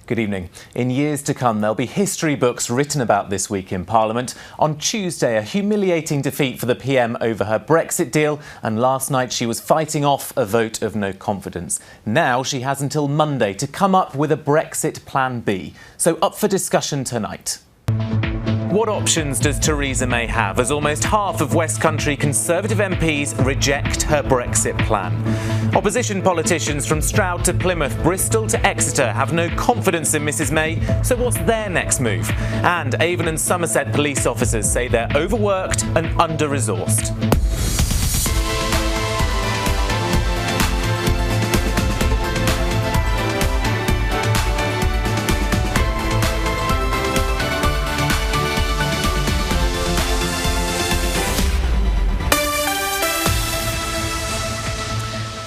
Good evening. In years to come, there'll be history books written about this week in Parliament. On Tuesday, a humiliating defeat for the PM over her Brexit deal, and last night she was fighting off a vote of no confidence. Now she has until Monday to come up with a Brexit plan B. So up for discussion tonight. What options does Theresa May have as almost half of West Country Conservative MPs reject her Brexit plan? Opposition politicians from Stroud to Plymouth, Bristol to Exeter have no confidence in Mrs May, so what's their next move? And Avon and Somerset police officers say they're overworked and under-resourced.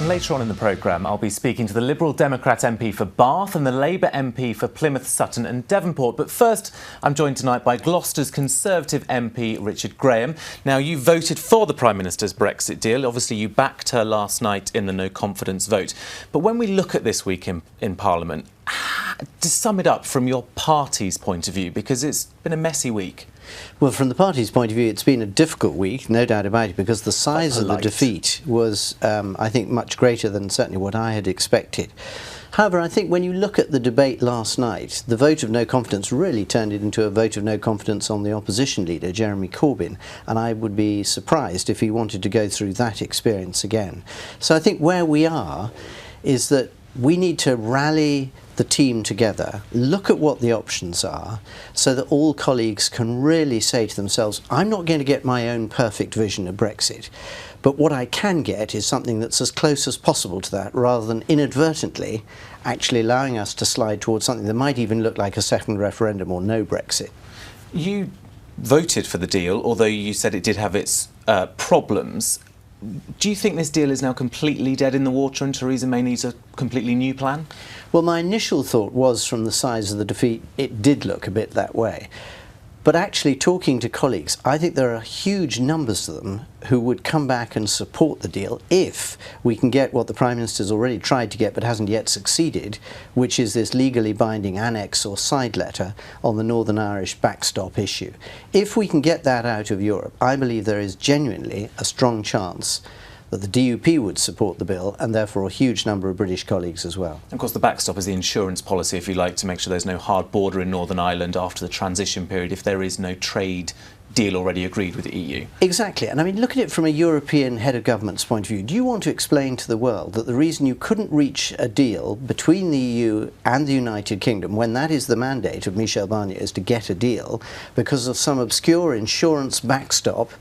Later on in the programme, I'll be speaking to the Liberal Democrat MP for Bath and the Labour MP for Plymouth, Sutton and Devonport. But first, I'm joined tonight by Gloucester's Conservative MP, Richard Graham. Now, you voted for the Prime Minister's Brexit deal. Obviously, you backed her last night in the no-confidence vote. But when we look at this week in Parliament, to sum it up from your party's point of view, because it's been a messy week. Well, from the party's point of view, it's been a difficult week, no doubt about it, because the size of the defeat was, I think, much greater than certainly what I had expected. However, I think when you look at the debate last night, the vote of no confidence really turned it into a vote of no confidence on the opposition leader, Jeremy Corbyn, and I would be surprised if he wanted to go through that experience again. So I think where we are is that we need to rally the team together, look at what the options are, so that all colleagues can really say to themselves, I'm not going to get my own perfect vision of Brexit, but what I can get is something that's as close as possible to that, rather than inadvertently actually allowing us to slide towards something that might even look like a second referendum or no Brexit. You voted for the deal, although you said it did have its problems. Do you think this deal is now completely dead in the water and Theresa May needs a completely new plan? Well, my initial thought was, from the size of the defeat, it did look a bit that way. But actually, talking to colleagues, I think there are huge numbers of them who would come back and support the deal if we can get what the Prime Minister's already tried to get but hasn't yet succeeded, which is this legally binding annex or side letter on the Northern Irish backstop issue. If we can get that out of Europe, I believe there is genuinely a strong chance that the DUP would support the bill, and therefore a huge number of British colleagues as well. Of course, the backstop is the insurance policy, if you like, to make sure there's no hard border in Northern Ireland after the transition period if there is no trade deal already agreed with the EU. Exactly, and I mean, look at it from a European head of government's point of view. Do you want to explain to the world that the reason you couldn't reach a deal between the EU and the United Kingdom, when that is the mandate of Michel Barnier, is to get a deal because of some obscure insurance backstop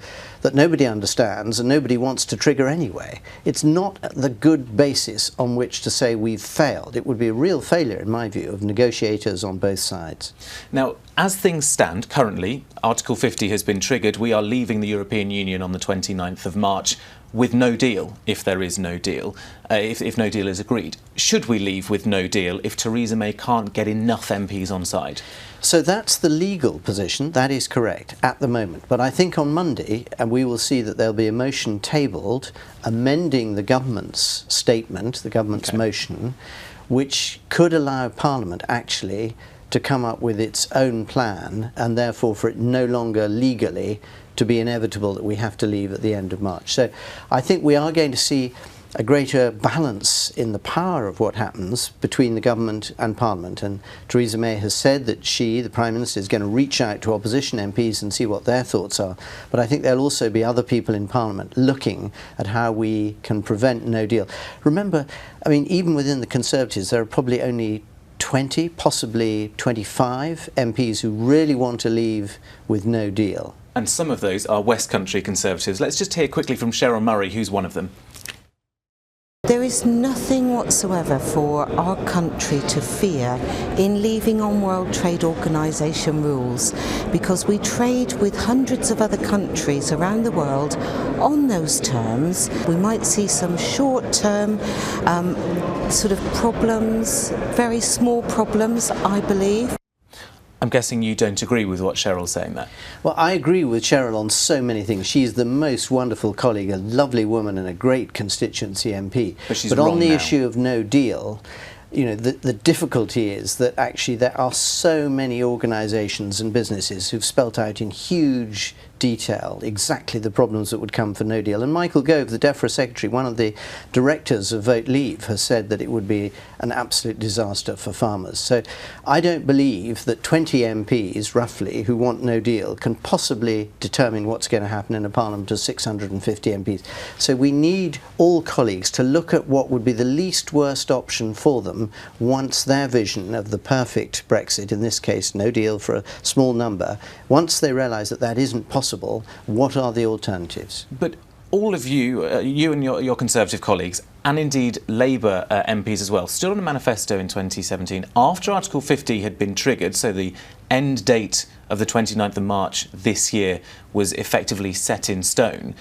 that nobody understands and nobody wants to trigger anyway? It's not the good basis on which to say we've failed. It would be a real failure, in my view, of negotiators on both sides. Now, as things stand currently, Article 50 has been triggered. We are leaving the European Union on the 29th of March with no deal, if there is no deal, if no deal is agreed. Should we leave with no deal if Theresa May can't get enough MPs on side? So that's the legal position, that is correct, at the moment. But I think on Monday, and we will see that there'll be a motion tabled amending the government's statement, the government's motion, which could allow Parliament actually to come up with its own plan, and therefore for it no longer legally to be inevitable that we have to leave at the end of March. So I think we are going to see a greater balance in the power of what happens between the government and Parliament, and Theresa May has said that she, the Prime Minister, is going to reach out to opposition MPs and see what their thoughts are. But I think there'll also be other people in Parliament looking at how we can prevent no deal. Remember, I mean, even within the Conservatives, there are probably only 20, possibly 25 MPs who really want to leave with no deal. And some of those are West Country Conservatives. Let's just hear quickly from Cheryl Murray, who's one of them. There is nothing whatsoever for our country to fear in leaving on World Trade Organization rules, because we trade with hundreds of other countries around the world on those terms. We might see some short-term sort of problems, very small problems, I believe. I'm guessing you don't agree with what Cheryl's saying there. Well, I agree with Cheryl on so many things. She's the most wonderful colleague, a lovely woman and a great constituency MP. But she's but wrong on the now. issue of no deal, the difficulty is that actually there are so many organisations and businesses who've spelt out in huge detail exactly the problems that would come for no deal. And Michael Gove, the DEFRA secretary, one of the directors of Vote Leave, has said that it would be an absolute disaster for farmers. So I don't believe that 20 MPs, roughly, who want no deal can possibly determine what's going to happen in a parliament of 650 MPs. So we need all colleagues to look at what would be the least worst option for them once their vision of the perfect Brexit, in this case no deal for a small number, once they realise that that isn't possible, what are the alternatives? But all of you, you and your Conservative colleagues, and indeed Labour MPs as well, stood on a manifesto in 2017 after Article 50 had been triggered, so the end date of the 29th of March this year was effectively set in stone,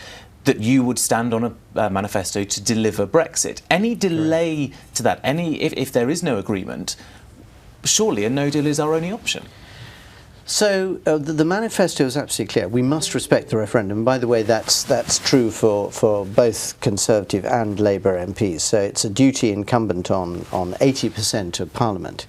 that you would stand on a manifesto to deliver Brexit. Any delay to that, if there is no agreement, surely a no deal is our only option. So the manifesto is absolutely clear. We must respect the referendum. By the way, that's true for both Conservative and Labour MPs. So it's a duty incumbent on 80% of Parliament.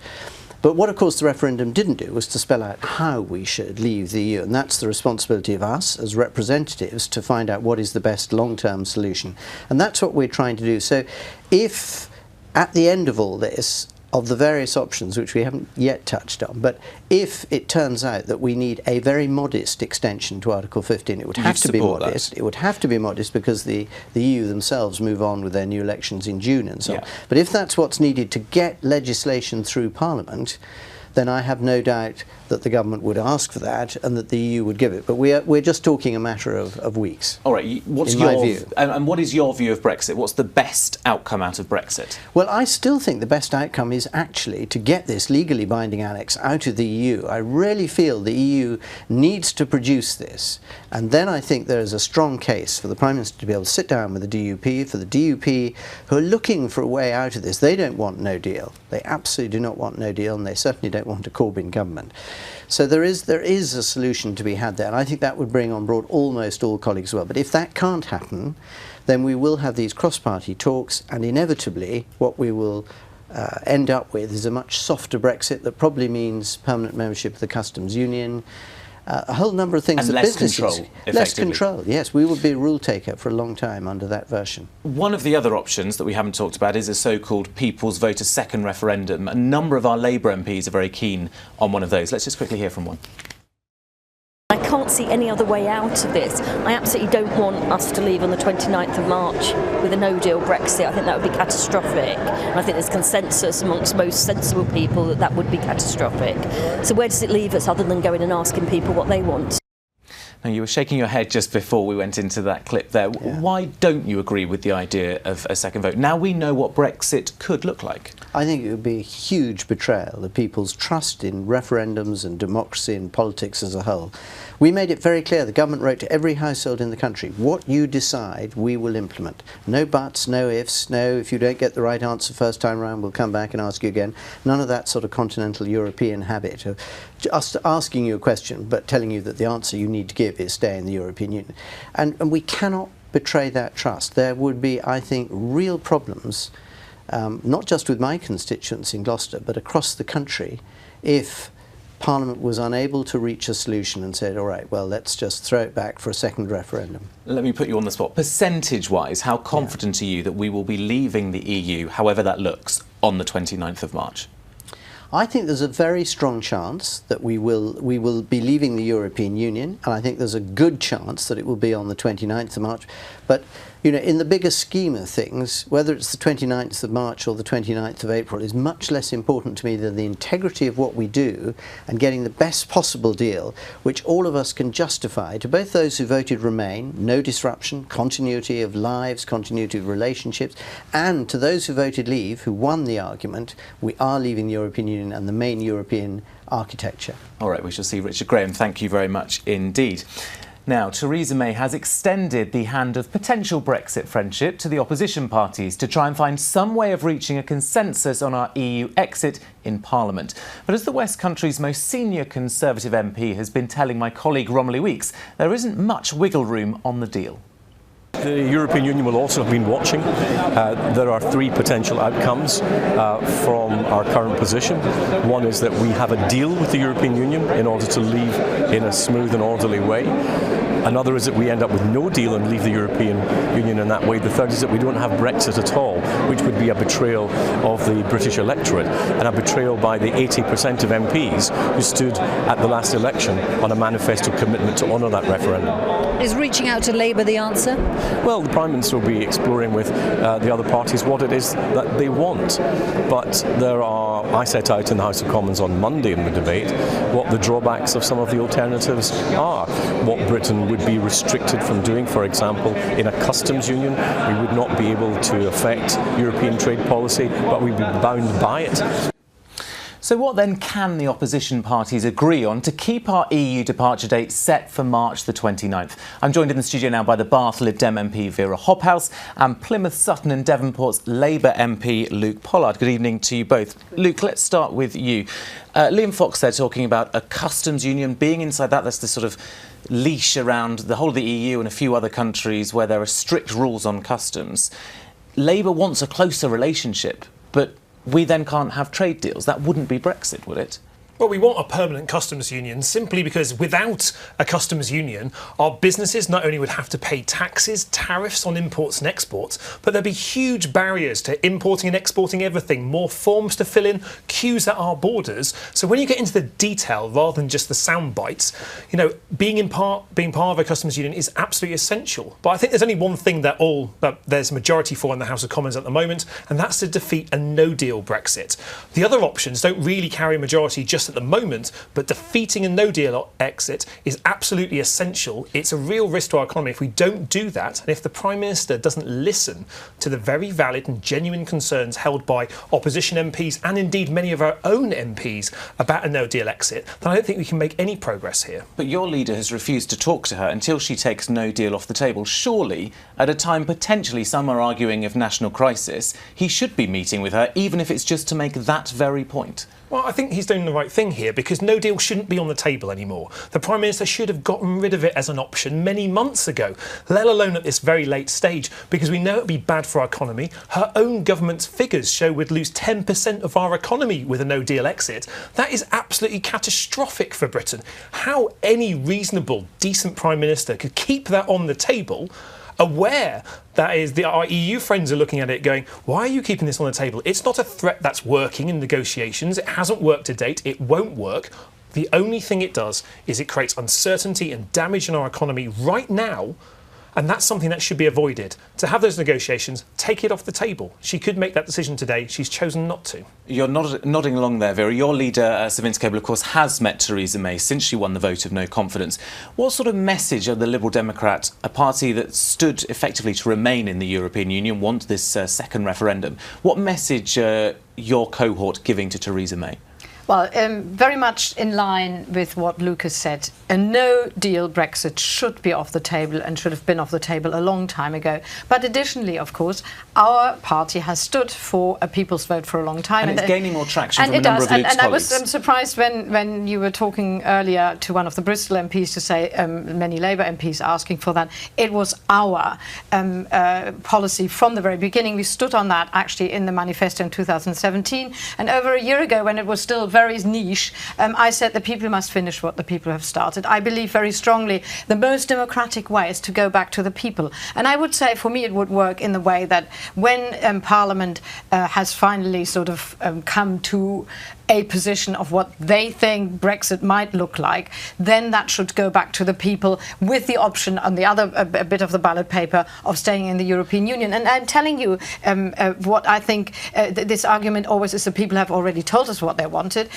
But what, of course, the referendum didn't do was to spell out how we should leave the EU. And that's the responsibility of us as representatives to find out what is the best long-term solution. And that's what we're trying to do. So if at the end of all this, of the various options, which we haven't yet touched on, but if it turns out that we need a very modest extension to Article 15, it would have to be modest. It would have to be modest because the EU themselves move on with their new elections in June and so on. But if that's what's needed to get legislation through Parliament, then I have no doubt that the government would ask for that and that the EU would give it. But we're just talking a matter of weeks. All right, what's your view? And what is your view of Brexit? What's the best outcome out of Brexit? Well, I still think the best outcome is actually to get this legally binding annex out of the EU. I really feel the EU needs to produce this. And then I think there is a strong case for the Prime Minister to be able to sit down with the DUP, for the DUP who are looking for a way out of this. They don't want no deal. They absolutely do not want no deal, and they certainly don't want a Corbyn government. So there is a solution to be had there, and I think that would bring on board almost all colleagues as well. But if that can't happen, then we will have these cross-party talks, and inevitably what we will end up with is a much softer Brexit that probably means permanent membership of the customs union, a whole number of things. And less control, less control, yes. We would be a rule taker for a long time under that version. One of the other options that we haven't talked about is a so-called People's Vote, a second referendum. A number of our Labour MPs are very keen on one of those. Let's just quickly hear from one. I can't see any other way out of this. I absolutely don't want us to leave on the 29th of March with a no-deal Brexit. I think that would be catastrophic. And I think there's consensus amongst most sensible people that that would be catastrophic. So where does it leave us other than going and asking people what they want? Now, you were shaking your head just before we went into that clip there. Yeah. Why don't you agree with the idea of a second vote? Now we know what Brexit could look like. I think it would be a huge betrayal of people's trust in referendums and democracy and politics as a whole. We made it very clear, the government wrote to every household in the country, what you decide we will implement. No buts, no ifs, no if you don't get the right answer first time round we'll come back and ask you again. None of that sort of continental European habit of just asking you a question but telling you that the answer you need to give is stay in the European Union. And we cannot betray that trust. There would be, I think, real problems, not just with my constituents in Gloucester, but across the country, if Parliament was unable to reach a solution and said, all right, well, let's just throw it back for a second referendum. Let me put you on the spot. Percentage-wise, how confident are you that we will be leaving the EU, however that looks, on the 29th of March? I think there's a very strong chance that we will be leaving the European Union, and I think there's a good chance that it will be on the 29th of March. But, you know, in the bigger scheme of things, whether it's the 29th of March or the 29th of April is much less important to me than the integrity of what we do and getting the best possible deal, which all of us can justify to both those who voted Remain, no disruption, continuity of lives, continuity of relationships, and to those who voted Leave, who won the argument, we are leaving the European Union and the main European architecture. All right, we shall see. Richard Graham, thank you very much indeed. Now, Theresa May has extended the hand of potential Brexit friendship to the opposition parties to try and find some way of reaching a consensus on our EU exit in Parliament. But as the West Country's most senior Conservative MP has been telling my colleague Romilly Weeks, there isn't much wiggle room on the deal. the European Union will also have been watching. There are three potential outcomes from our current position. One is that we have a deal with the European Union in order to leave in a smooth and orderly way. Another is that we end up with no deal and leave the European Union in that way. The third is that we don't have Brexit at all, which would be a betrayal of the British electorate and a betrayal by the 80% of MPs who stood at the last election on a manifesto commitment to honour that referendum. Is reaching out to Labour the answer? Well, the Prime Minister will be exploring with the other parties what it is that they want. But I set out in the House of Commons on Monday in the debate what the drawbacks of some of the alternatives are. What Britain would be restricted from doing, for example, in a customs union. We would not be able to affect European trade policy, but we'd be bound by it. So what then can the opposition parties agree on to keep our EU departure date set for March the 29th? I'm joined in the studio now by the Bath Lib Dem MP Wera Hobhouse and Plymouth, Sutton and Devonport's Labour MP Luke Pollard. Good evening to you both. Luke, let's start with you. Liam Fox there talking about a customs union, being inside that's the sort of leash around the whole of the EU and a few other countries where there are strict rules on customs. Labour wants a closer relationship, but we then can't have trade deals. That wouldn't be Brexit, would it? Well, we want a permanent customs union simply because without a customs union, our businesses not only would have to pay taxes, tariffs on imports and exports, but there'd be huge barriers to importing and exporting everything, more forms to fill in, queues at our borders. So when you get into the detail rather than just the sound bites, being part of a customs union is absolutely essential. But I think there's only one thing that there's a majority for in the House of Commons at the moment, and that's to defeat a no-deal Brexit. The other options don't really carry a majority just at the moment, but defeating a no-deal exit is absolutely essential. It's a real risk to our economy if we don't do that, and if the Prime Minister doesn't listen to the very valid and genuine concerns held by opposition MPs and indeed many of our own MPs about a no-deal exit, then I don't think we can make any progress here. But your leader has refused to talk to her until she takes no deal off the table. Surely, at a time potentially some are arguing of national crisis, he should be meeting with her, even if it's just to make that very point. Well, I think he's doing the right thing here because no deal shouldn't be on the table anymore. The Prime Minister should have gotten rid of it as an option many months ago, let alone at this very late stage, because we know it would be bad for our economy. Her own government's figures show we'd lose 10% of our economy with a no-deal exit. That is absolutely catastrophic for Britain. How any reasonable, decent Prime Minister could keep that on the table, aware that our EU friends are looking at it going, why are you keeping this on the table? It's not a threat that's working in negotiations. It hasn't worked to date. It won't work. The only thing it does is it creates uncertainty and damage in our economy right now. And that's something that should be avoided. To have those negotiations, take it off the table. She could make that decision today. She's chosen not to. You're nodding along there, Vera. Your leader, Sir Vince Cable, of course, has met Theresa May since she won the vote of no confidence. What sort of message are the Liberal Democrat, a party that stood effectively to remain in the European Union, want this second referendum? What message are your cohort giving to Theresa May? Well, very much in line with what Lucas said. A no-deal Brexit should be off the table and should have been off the table a long time ago. But additionally, of course, our party has stood for a people's vote for a long time. And it's gaining more traction from a number of Luke's colleagues. I was surprised when you were talking earlier to one of the Bristol MPs to say many Labour MPs asking for that. It was our policy from the very beginning. We stood on that actually in the manifesto in 2017. And over a year ago, when it was still very niche, I said the people must finish what the people have started. I believe very strongly the most democratic way is to go back to the people. And I would say for me it would work in the way that when Parliament has finally sort of come to a position of what they think Brexit might look like, then that should go back to the people with the option on the other a bit of the ballot paper of staying in the European Union. And I'm telling you what I think this argument always is the people have already told us what they wanted.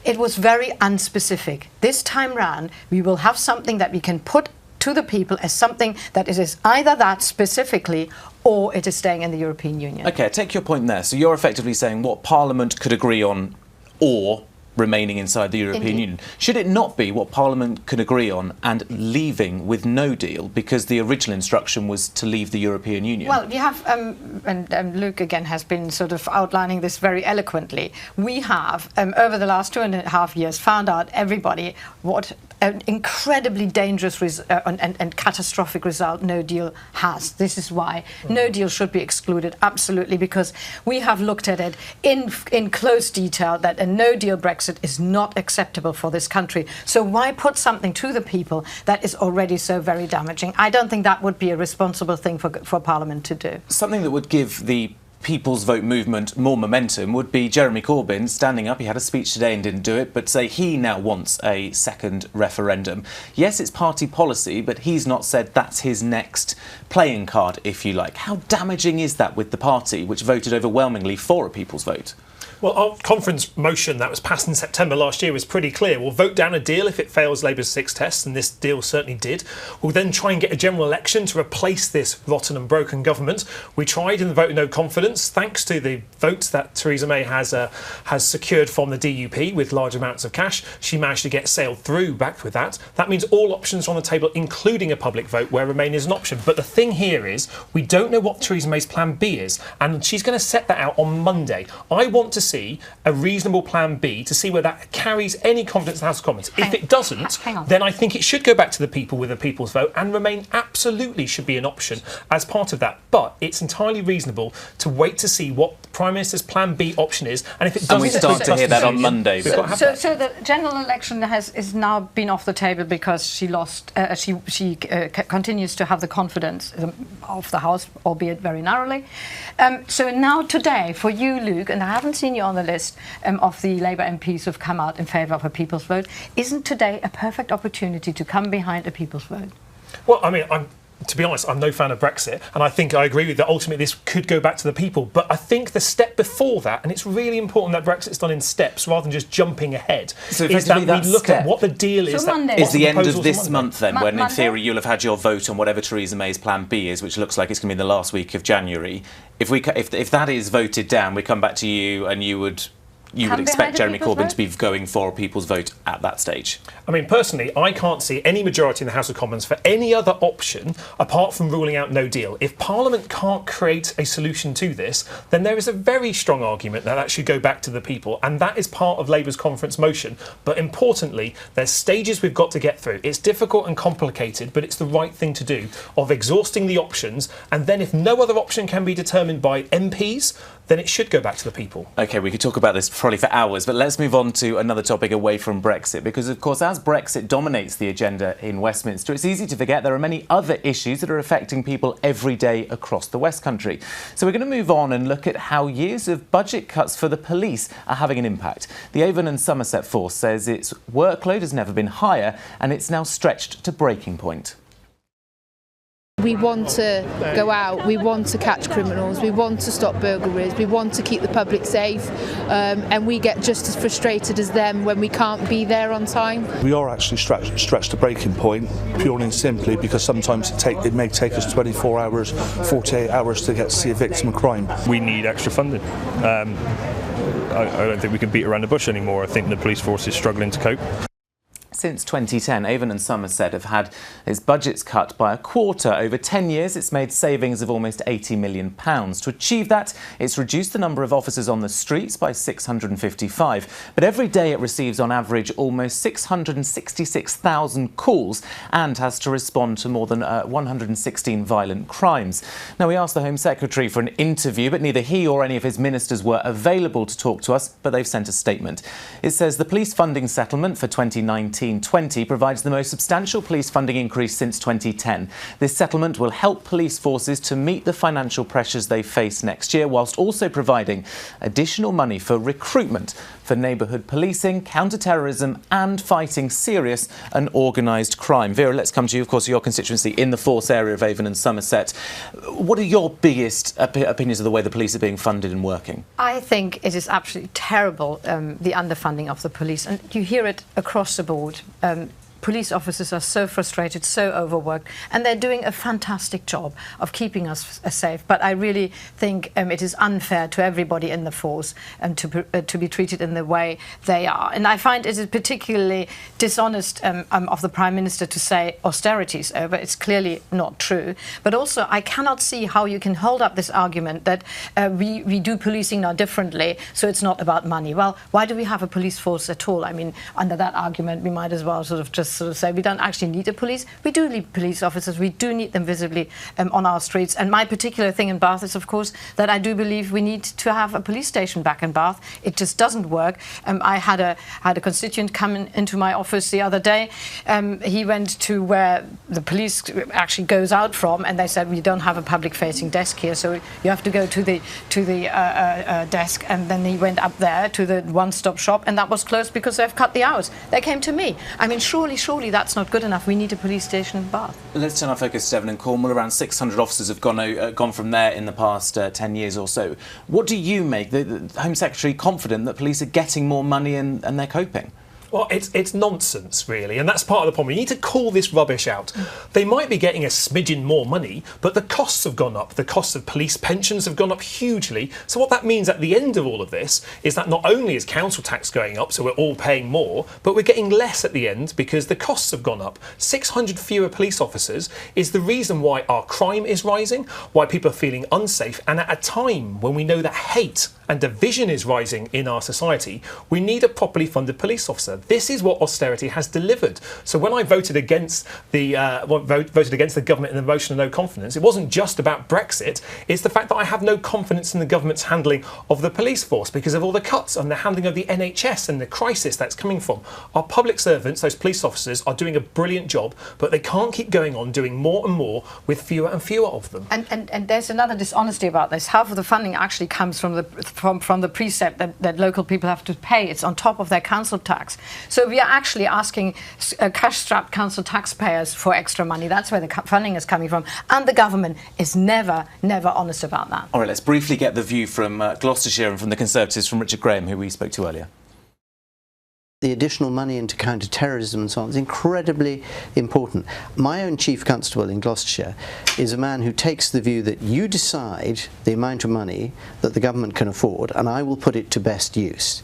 It was very unspecific. This time round, we will have something that we can put to the people as something that it is either that specifically or it is staying in the European Union. OK, take your point there. So you're effectively saying what Parliament could agree on or remaining inside the European Union. Should it not be what Parliament can agree on and leaving with no deal, because the original instruction was to leave the European Union? Well, you have, and Luke again has been sort of outlining this very eloquently. We have, over the last 2.5 years, found out everybody what an incredibly dangerous and catastrophic result no deal has. This is why no deal should be excluded, absolutely, because we have looked at it in close detail that a no deal Brexit is not acceptable for this country. So why put something to the people that is already so very damaging? I don't think that would be a responsible thing for Parliament to do. Something that would give the People's Vote movement more momentum would be Jeremy Corbyn standing up. He had a speech today and didn't do it, but say he now wants a second referendum. Yes, it's party policy, but he's not said that's his next playing card, if you like. How damaging is that with the party, which voted overwhelmingly for a People's Vote? Well, our conference motion that was passed in September last year was pretty clear. We'll vote down a deal if it fails Labour's 6 tests, and this deal certainly did. We'll then try and get a general election to replace this rotten and broken government. We tried in the vote of no confidence, thanks to the votes that Theresa May has secured from the DUP with large amounts of cash. She managed to get sailed through backed with that. That means all options are on the table, including a public vote where Remain is an option. But the thing here is we don't know what Theresa May's plan B is, and she's going to set that out on Monday. I want to see a reasonable plan B to see whether that carries any confidence in the House of Commons. If it doesn't, then I think it should go back to the people with a People's Vote, and Remain absolutely should be an option as part of that. But it's entirely reasonable to wait to see what the Prime Minister's plan B option is, and if it doesn't... And we start to hear that on Monday. So the general election is now been off the table because she lost. She continues to have the confidence of the House, albeit very narrowly. So now today, for you, Luke, and I haven't seen you on the list of the Labour MPs who've come out in favour of a People's Vote, isn't today a perfect opportunity to come behind a People's Vote? Well, I mean, to be honest, I'm no fan of Brexit, and I think I agree with that. Ultimately, this could go back to the people. But I think the step before that, and it's really important that Brexit's done in steps rather than just jumping ahead, so is that we look at what the deal is. Is the end of this month then, when in theory you'll have had your vote on whatever Theresa May's plan B is, which looks like it's going to be in the last week of January. If that is voted down, we come back to you and you would expect Jeremy Corbyn to be going for a People's Vote at that stage? I mean, personally, I can't see any majority in the House of Commons for any other option apart from ruling out no deal. If Parliament can't create a solution to this, then there is a very strong argument that that should go back to the people, and that is part of Labour's conference motion. But importantly, there's stages we've got to get through. It's difficult and complicated, but it's the right thing to do, of exhausting the options, and then if no other option can be determined by MPs, then it should go back to the people. OK, we could talk about this probably for hours, but let's move on to another topic away from Brexit, because, of course, as Brexit dominates the agenda in Westminster, it's easy to forget there are many other issues that are affecting people every day across the West Country. So we're going to move on and look at how years of budget cuts for the police are having an impact. The Avon and Somerset force says its workload has never been higher and it's now stretched to breaking point. We want to go out, we want to catch criminals, we want to stop burglaries, we want to keep the public safe, and we get just as frustrated as them when we can't be there on time. We are actually stretched to breaking point, purely and simply because sometimes it may take us 24 hours, 48 hours to get to see a victim of crime. We need extra funding. I don't think we can beat around the bush anymore. I think the police force is struggling to cope. Since 2010, Avon and Somerset have had its budgets cut by a quarter. Over 10 years, it's made savings of almost £80 million. To achieve that, it's reduced the number of officers on the streets by 655. But every day it receives, on average, almost 666,000 calls and has to respond to more than 116 violent crimes. Now, we asked the Home Secretary for an interview, but neither he or any of his ministers were available to talk to us, but they've sent a statement. It says the police funding settlement for 2019-20 provides the most substantial police funding increase since 2010. This settlement will help police forces to meet the financial pressures they face next year, whilst also providing additional money for recruitment, for neighbourhood policing, counter-terrorism and fighting serious and organised crime. Vera, let's come to you, of course, your constituency in the force area of Avon and Somerset. What are your biggest opinions of the way the police are being funded and working? I think it is absolutely terrible, the underfunding of the police, and you hear it across the board. police officers are so frustrated, so overworked, and they're doing a fantastic job of keeping us safe. But I really think it is unfair to everybody in the force to be treated in the way they are. And I find it is particularly dishonest of the Prime Minister to say austerity is over. It's clearly not true. But also, I cannot see how you can hold up this argument that we do policing now differently, so it's not about money. Well, why do we have a police force at all? I mean, under that argument, we might as well just say we don't actually need a police. We do need police officers. We do need them visibly on our streets. And my particular thing in Bath is, of course, that I do believe we need to have a police station back in Bath. It just doesn't work. I had a constituent come into my office the other day. He went to where the police actually goes out from, and they said we don't have a public-facing desk here, so you have to go to the desk. And then he went up there to the one-stop shop, and that was closed because they've cut the hours. They came to me. I mean, surely that's not good enough. We need a police station in Bath. Let's turn our focus to Devon and Cornwall. Around 600 officers have gone from there in the past 10 years or so. What do you make the Home Secretary confident that police are getting more money and they're coping? Well, it's nonsense, really, and that's part of the problem. You need to call this rubbish out. They might be getting a smidgen more money, but the costs have gone up. The costs of police pensions have gone up hugely. So what that means at the end of all of this is that not only is council tax going up, so we're all paying more, but we're getting less at the end because the costs have gone up. 600 fewer police officers is the reason why our crime is rising, why people are feeling unsafe, and at a time when we know that hate and division is rising in our society, we need a properly funded police officer. This is what austerity has delivered. So when I voted against the government in the motion of no confidence, it wasn't just about Brexit. It's the fact that I have no confidence in the government's handling of the police force because of all the cuts and the handling of the NHS and the crisis that's coming from. Our public servants, those police officers, are doing a brilliant job, but they can't keep going on doing more and more with fewer and fewer of them. And there's another dishonesty about this. Half of the funding actually comes from the precept that local people have to pay. It's on top of their council tax. So we are actually asking cash-strapped council taxpayers for extra money. That's where the funding is coming from. And the government is never honest about that. All right, let's briefly get the view from Gloucestershire and from the Conservatives, from Richard Graham, who we spoke to earlier. The additional money into counter-terrorism and so on is incredibly important. My own Chief Constable in Gloucestershire is a man who takes the view that you decide the amount of money that the government can afford and I will put it to best use.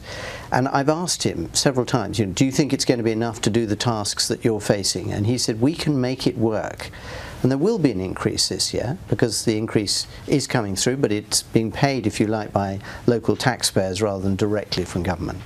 And I've asked him several times, do you think it's going to be enough to do the tasks that you're facing? And he said, we can make it work. And there will be an increase this year because the increase is coming through, but it's being paid, if you like, by local taxpayers rather than directly from government.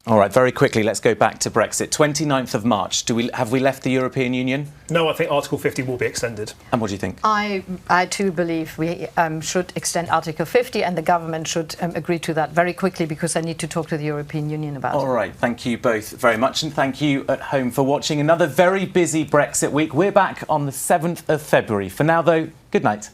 All right, very quickly, let's go back to Brexit. 29th of March, have we left the European Union? No, I think Article 50 will be extended. And what do you think? I too believe we should extend Article 50 and the government should agree to that very quickly because they need to talk to the European Union about it. All right, thank you both very much and thank you at home for watching another very busy Brexit week. We're back on the 7th of February. For now, though, good night.